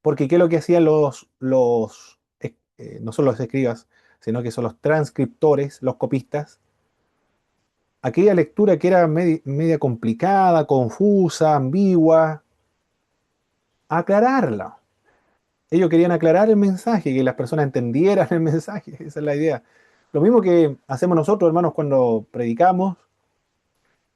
Porque ¿qué es lo que hacían no son los escribas, sino que son los transcriptores, los copistas? Aquella lectura que era media complicada, confusa, ambigua, aclararla. Ellos querían aclarar el mensaje, que las personas entendieran el mensaje, esa es la idea. Lo mismo que hacemos nosotros, hermanos, cuando predicamos.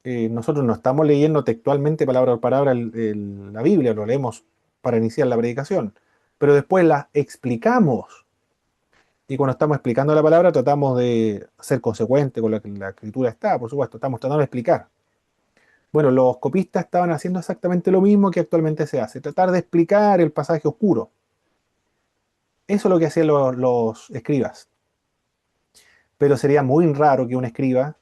Nosotros no estamos leyendo textualmente palabra por palabra la Biblia, lo leemos para iniciar la predicación, pero después la explicamos. Y cuando estamos explicando la palabra tratamos de ser consecuentes con lo que la escritura está, por supuesto, estamos tratando de explicar. Bueno, los copistas estaban haciendo exactamente lo mismo que actualmente se hace, tratar de explicar el pasaje oscuro. Eso es lo que hacían los escribas. Pero sería muy raro que un escriba,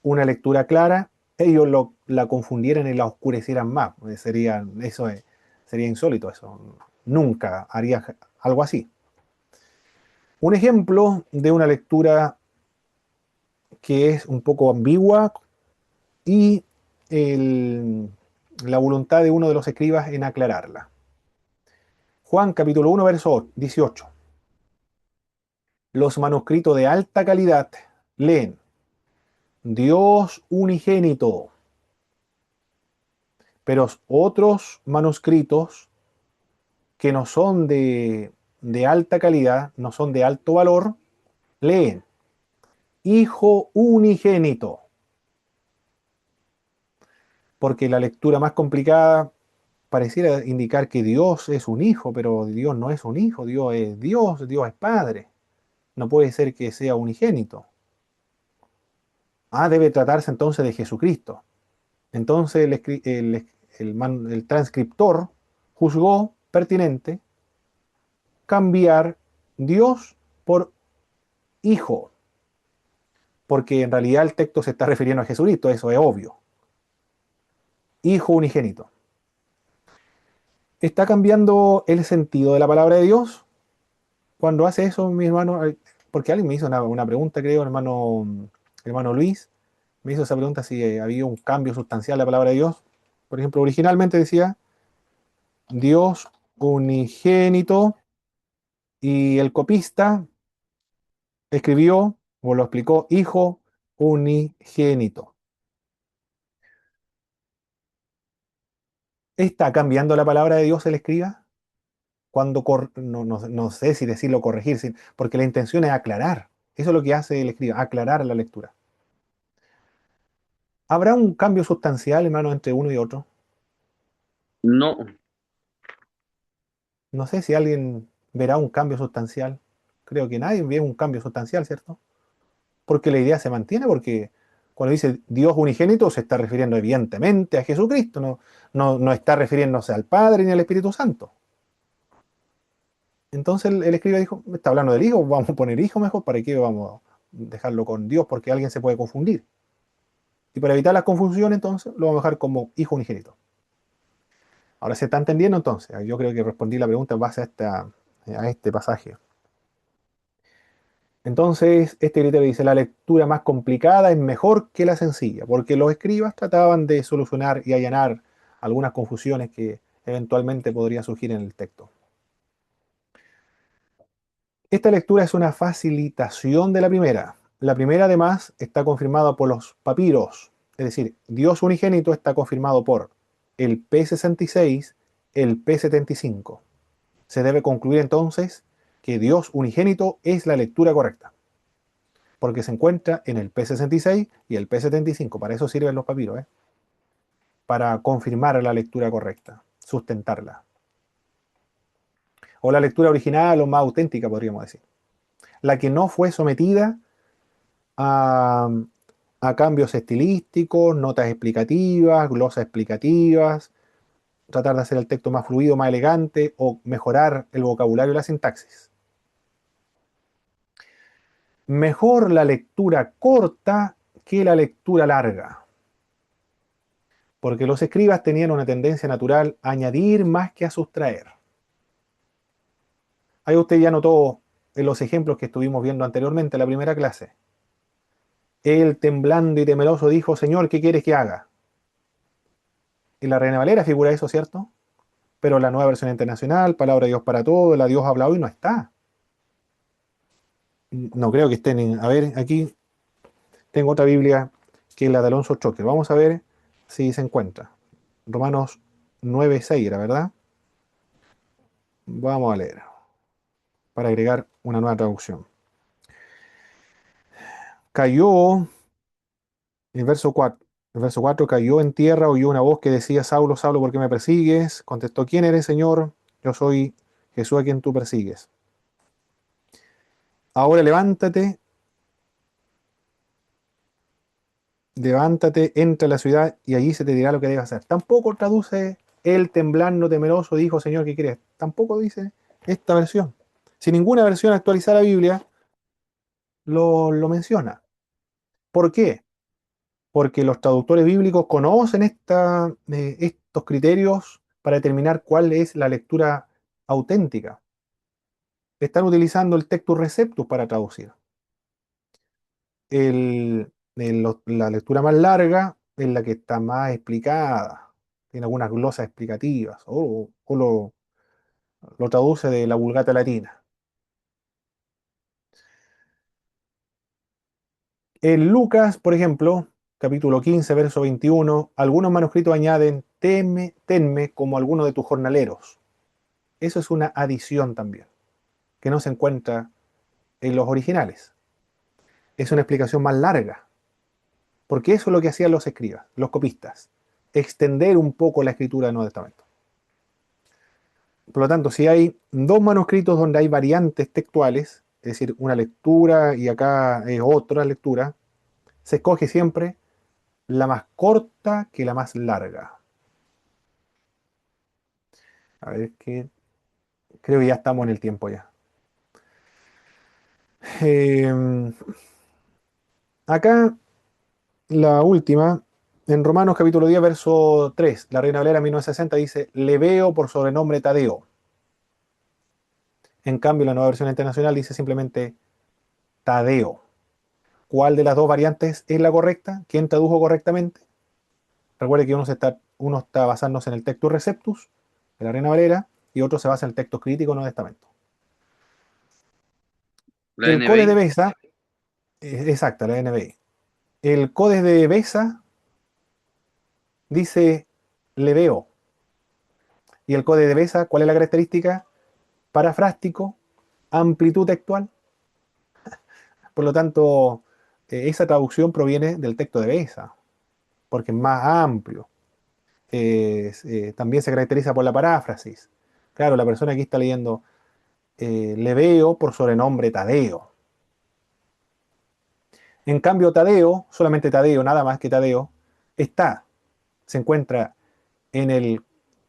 una lectura clara, ellos la confundieran y la oscurecieran más. Sería insólito eso. Nunca haría algo así. Un ejemplo de una lectura que es un poco ambigua y la voluntad de uno de los escribas en aclararla. Juan capítulo 1, verso 18. Los manuscritos de alta calidad leen Dios unigénito, pero otros manuscritos que no son de alta calidad, no son de alto valor, leen Hijo unigénito, porque la lectura más complicada pareciera indicar que Dios es un hijo, pero Dios no es un hijo, Dios es Padre, no puede ser que sea unigénito. Debe tratarse entonces de Jesucristo. Entonces el transcriptor juzgó pertinente cambiar Dios por hijo, porque en realidad el texto se está refiriendo a Jesucristo, eso es obvio. Hijo unigénito. ¿Está cambiando el sentido de la palabra de Dios cuando hace eso, mi hermano? Porque alguien me hizo una pregunta, creo, hermano Luis, me hizo esa pregunta si había un cambio sustancial en la palabra de Dios. Por ejemplo, originalmente decía Dios unigénito y el copista escribió o lo explicó Hijo unigénito. ¿Está cambiando la palabra de Dios el escriba? No sé si decirlo corregir, porque la intención es aclarar. Eso es lo que hace el escriba, aclarar la lectura. ¿Habrá un cambio sustancial, hermano, entre uno y otro? No, No sé si alguien verá un cambio sustancial. Creo que nadie ve un cambio sustancial, ¿cierto? Porque la idea se mantiene, porque cuando dice Dios unigénito se está refiriendo evidentemente a Jesucristo, no está refiriéndose al Padre ni al Espíritu Santo. Entonces el escriba dijo, ¿me está hablando del Hijo? Vamos a poner Hijo mejor, ¿para qué vamos a dejarlo con Dios? Porque alguien se puede confundir. Y para evitar la confusión, entonces, lo vamos a dejar como Hijo unigénito. Ahora se está entendiendo entonces. Yo creo que respondí la pregunta en base a este pasaje. Entonces, este criterio dice, la lectura más complicada es mejor que la sencilla, porque los escribas trataban de solucionar y allanar algunas confusiones que eventualmente podrían surgir en el texto. Esta lectura es una facilitación de la primera. La primera, además, está confirmada por los papiros, es decir, Dios unigénito está confirmado por el P66, el P75. Se debe concluir entonces que Dios unigénito es la lectura correcta, porque se encuentra en el P66 y el P75. Para eso sirven los papiros, para confirmar la lectura correcta, sustentarla. O la lectura original o más auténtica, podríamos decir. La que no fue sometida a, a cambios estilísticos, notas explicativas, glosas explicativas, tratar de hacer el texto más fluido, más elegante, o mejorar el vocabulario y la sintaxis. Mejor la lectura corta que la lectura larga, porque los escribas tenían una tendencia natural a añadir más que a sustraer. Ahí usted ya notó en los ejemplos que estuvimos viendo anteriormente en la primera clase. Él, temblando y temeroso, dijo, Señor, ¿qué quieres que haga? En la Reina Valera figura eso, ¿cierto? Pero la Nueva Versión Internacional, Palabra de Dios para todo, la Dios habla hoy, no está. No creo que estén en... A ver, aquí tengo otra Biblia que es la de Alonso Choque. Vamos a ver si se encuentra. Romanos 9:6, ¿era verdad? Vamos a leer, para agregar una nueva traducción. Cayó, el verso 4, cayó en tierra, oyó una voz que decía, Saulo, Saulo, ¿por qué me persigues? Contestó, ¿quién eres, Señor? Yo soy Jesús a quien tú persigues. Ahora levántate, entra a la ciudad y allí se te dirá lo que debes hacer. Tampoco traduce él temblando, temeroso, dijo, Señor, ¿qué quieres? Tampoco dice esta versión. Si ninguna versión actualizada la Biblia lo menciona. ¿Por qué? Porque los traductores bíblicos conocen estos criterios para determinar cuál es la lectura auténtica. Están utilizando el Textus Receptus para traducir. La lectura más larga es la que está más explicada, tiene algunas glosas explicativas, o lo traduce de la Vulgata Latina. En Lucas, por ejemplo, capítulo 15, verso 21, algunos manuscritos añaden, tenme como alguno de tus jornaleros. Eso es una adición también, que no se encuentra en los originales. Es una explicación más larga, porque eso es lo que hacían los escribas, los copistas, extender un poco la escritura del Nuevo Testamento. Por lo tanto, si hay dos manuscritos donde hay variantes textuales, es decir, una lectura y acá es otra lectura, se escoge siempre la más corta que la más larga. A ver, creo que ya estamos en el tiempo ya. Eh, Acá la última, en Romanos capítulo 10, verso 3, la Reina Valera 1960 dice, le veo por sobrenombre Tadeo. En cambio, la Nueva Versión Internacional dice simplemente Tadeo. ¿Cuál de las dos variantes es la correcta? ¿Quién tradujo correctamente? Recuerde que uno está basándose en el Textus Receptus de la Reina Valera y otro se basa en el texto crítico del Nuevo Testamento. la El Codex de NBI. Beza, exacta, la NBI. El Codex de Beza dice le veo. ¿Y el code de Besa, cuál es la característica? Parafrástico, amplitud textual. Por lo tanto, esa traducción proviene del texto de Besa, porque es más amplio. También se caracteriza por la paráfrasis. Claro, la persona aquí está leyendo le veo por sobrenombre Tadeo. En cambio, Tadeo, solamente Tadeo, nada más que Tadeo, se encuentra en el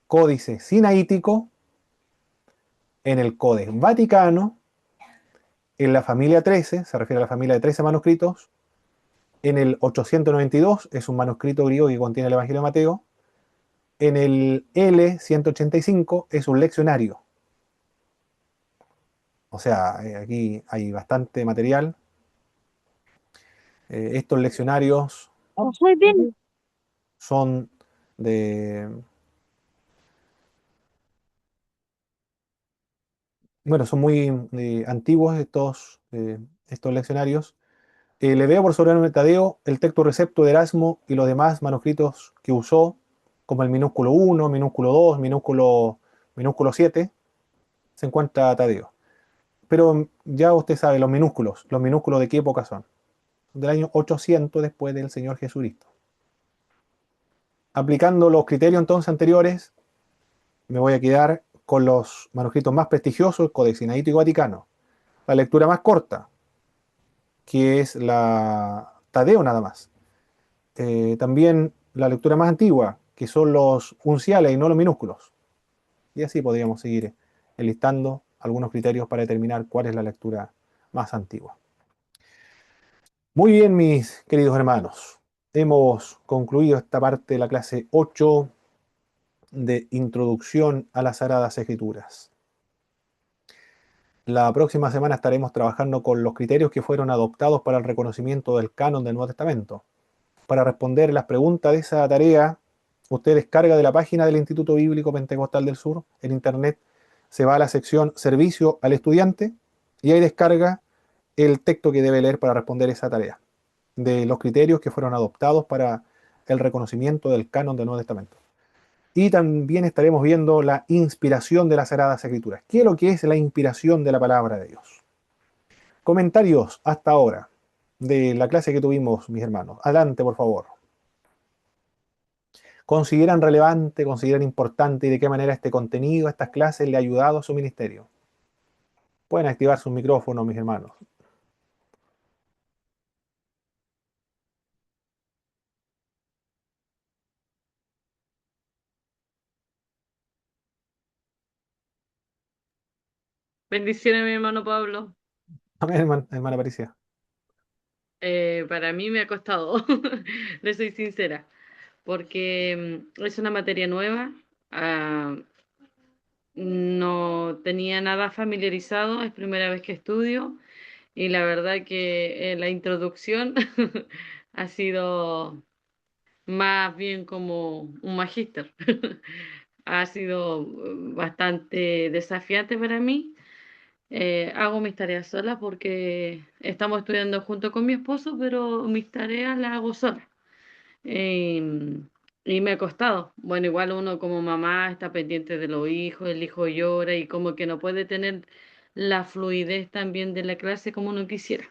Códice Sinaítico, en el Codex Vaticano, en la familia 13, se refiere a la familia de 13 manuscritos, en el 892, es un manuscrito griego que contiene el Evangelio de Mateo, en el L 185 es un leccionario. O sea, aquí hay bastante material. Estos leccionarios Muy bien. son de, bueno, son muy antiguos estos leccionarios. Le veo por sobrenombre Tadeo el texto recepto de Erasmo y los demás manuscritos que usó, como el minúsculo 1, minúsculo 2, minúsculo 7, se encuentra Tadeo. Pero ya usted sabe, los minúsculos de qué época son. Del año 800 después del Señor Jesucristo. Aplicando los criterios entonces anteriores, me voy a quedar con los manuscritos más prestigiosos, el Codex Sinaítico y Vaticano. La lectura más corta, que es la Tadeo nada más. También la lectura más antigua, que son los unciales y no los minúsculos. Y así podríamos seguir enlistando algunos criterios para determinar cuál es la lectura más antigua. Muy bien, mis queridos hermanos. Hemos concluido esta parte de la clase 8 de Introducción a las Sagradas Escrituras. La próxima semana estaremos trabajando con los criterios que fueron adoptados para el reconocimiento del canon del Nuevo Testamento. Para responder las preguntas de esa tarea, usted descarga de la página del Instituto Bíblico Pentecostal del Sur en internet, se va a la sección Servicio al Estudiante y ahí descarga el texto que debe leer para responder esa tarea, de los criterios que fueron adoptados para el reconocimiento del canon del Nuevo Testamento. Y también estaremos viendo la inspiración de las Sagradas Escrituras. ¿Qué es lo que es la inspiración de la palabra de Dios? Comentarios hasta ahora de la clase que tuvimos, mis hermanos. Adelante, por favor. ¿Consideran relevante, consideran importante y de qué manera este contenido, estas clases le ha ayudado a su ministerio? Pueden activar sus micrófonos, mis hermanos. Bendiciones, mi hermano Pablo. Amén, hermana Patricia. Para mí me ha costado, le soy sincera, porque es una materia nueva. ah, no tenía nada familiarizado, es primera vez que estudio y la verdad que la introducción ha sido más bien como un magíster. Ha sido bastante desafiante para mí. Hago mis tareas sola porque estamos estudiando junto con mi esposo, pero mis tareas las hago sola. Eh, y me ha costado. Bueno, igual uno como mamá está pendiente de los hijos, el hijo llora y como que no puede tener la fluidez también de la clase como uno quisiera.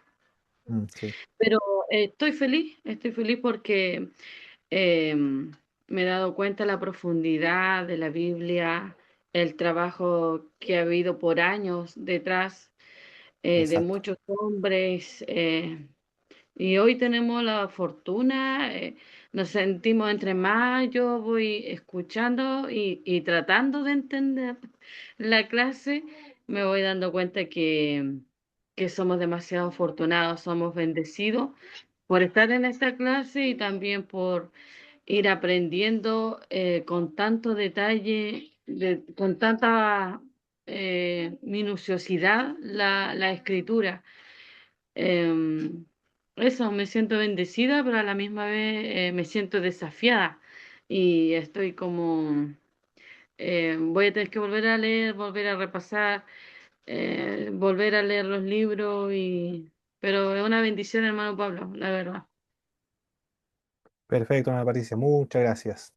Sí, Pero estoy feliz porque eh, me he dado cuenta de la profundidad de la Biblia, el trabajo que ha habido por años detrás de exacto. muchos hombres. Y hoy tenemos la fortuna, nos sentimos entre más yo voy escuchando y tratando de entender la clase, me voy dando cuenta que somos demasiado afortunados, somos bendecidos por estar en esta clase y también por ir aprendiendo con tanto detalle, con tanta minuciosidad la escritura. Em, Eso, me siento bendecida, pero a la misma vez me siento desafiada y estoy como, voy a tener que volver a leer, volver a repasar, volver a leer los libros pero es una bendición, hermano Pablo, la verdad. Perfecto, hermana Patricia. Muchas gracias.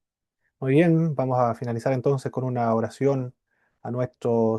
Muy bien, vamos a finalizar entonces con una oración a nuestro